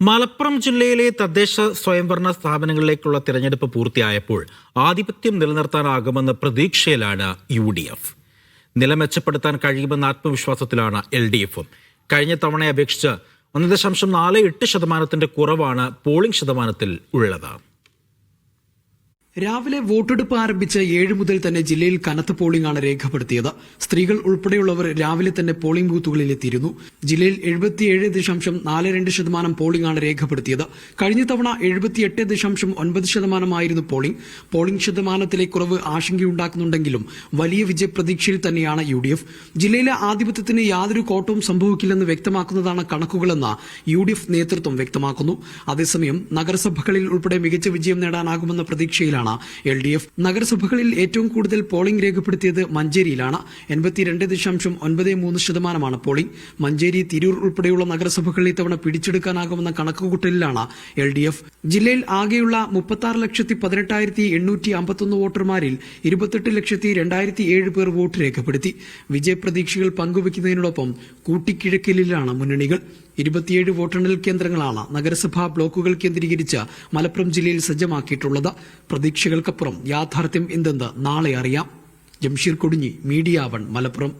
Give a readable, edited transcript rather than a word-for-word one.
മലപ്പുറം ജില്ലയിലെ തദ്ദേശ സ്വയംഭരണ സ്ഥാപനങ്ങളിലേക്കുള്ള തിരഞ്ഞെടുപ്പ് പൂർത്തിയായപ്പോൾ ആധിപത്യം നിലനിർത്താനാകുമെന്ന പ്രതീക്ഷയിലാണ് UDF. നില മെച്ചപ്പെടുത്താൻ കഴിയുമെന്ന ആത്മവിശ്വാസത്തിലാണ് LDFും. കഴിഞ്ഞ തവണയെ അപേക്ഷിച്ച് 1.48% കുറവാണ് പോളിംഗ് ശതമാനത്തിൽ ഉള്ളത്. രാവിലെ വോട്ടെടുപ്പ് ആരംഭിച്ച് 7 മുതൽ തന്നെ ജില്ലയിൽ കനത്ത പോളിംഗ് ആണ് രേഖപ്പെടുത്തിയത്. സ്ത്രീകൾ ഉൾപ്പെടെയുള്ളവർ രാവിലെ തന്നെ പോളിംഗ് ബൂത്തുകളിൽ എത്തിയിരുന്നു. ജില്ലയിൽ 77.42% പോളിംഗ് ആണ് രേഖപ്പെടുത്തിയത്. കഴിഞ്ഞ തവണ 78.9% പോളിംഗ് ശതമാനത്തിലെ കുറവ് ആശങ്കയുണ്ടാക്കുന്നുണ്ടെങ്കിലും വലിയ വിജയപ്രതീക്ഷയിൽ തന്നെയാണ് UDF. ജില്ലയിലെ ആധിപത്യത്തിന് യാതൊരു കോട്ടവും സംഭവിക്കില്ലെന്ന് വ്യക്തമാക്കുന്നതാണ് കണക്കുകളെന്ന് UDF നേതൃത്വം വ്യക്തമാക്കുന്നു. അതേസമയം നഗരസഭകളിൽ ഉൾപ്പെടെ മികച്ച വിജയം നേടാനാകുമെന്ന പ്രതീക്ഷയിലാണ് LDF. നഗരസഭകളിൽ ഏറ്റവും കൂടുതൽ പോളിംഗ് രേഖപ്പെടുത്തിയത് മഞ്ചേരിയിലാണ്. 82.93% പോളിംഗ്. മഞ്ചേരി, തിരൂർ ഉൾപ്പെടെയുള്ള നഗരസഭകളിൽ ഇത്തവണ പിടിച്ചെടുക്കാനാകുമെന്ന കണക്കുകൂട്ടലിലാണ് LDF. ജില്ലയിൽ ആകെയുള്ള 36,18,851 വോട്ടർമാരിൽ 28,02,007 പേർ വോട്ട് രേഖപ്പെടുത്തി. വിജയപ്രതീക്ഷകൾ പങ്കുവയ്ക്കുന്നതിനോടൊപ്പം കൂട്ടിക്കിഴക്കലിലാണ് മുന്നണികൾ. 27 വോട്ടെണ്ണൽ കേന്ദ്രങ്ങളാണ് നഗരസഭാ ബ്ലോക്കുകൾ കേന്ദ്രീകരിച്ച് മലപ്പുറം ജില്ലയിൽ സജ്ജമാക്കിയിട്ടുള്ളത്. പ്രതീക്ഷകൾക്കപ്പുറം യാഥാർത്ഥ്യം എന്തെന്ന് നാളെ അറിയാം. ജംഷീർ കൊടിഞ്ഞി, മീഡിയ 1, മലപ്പുറം.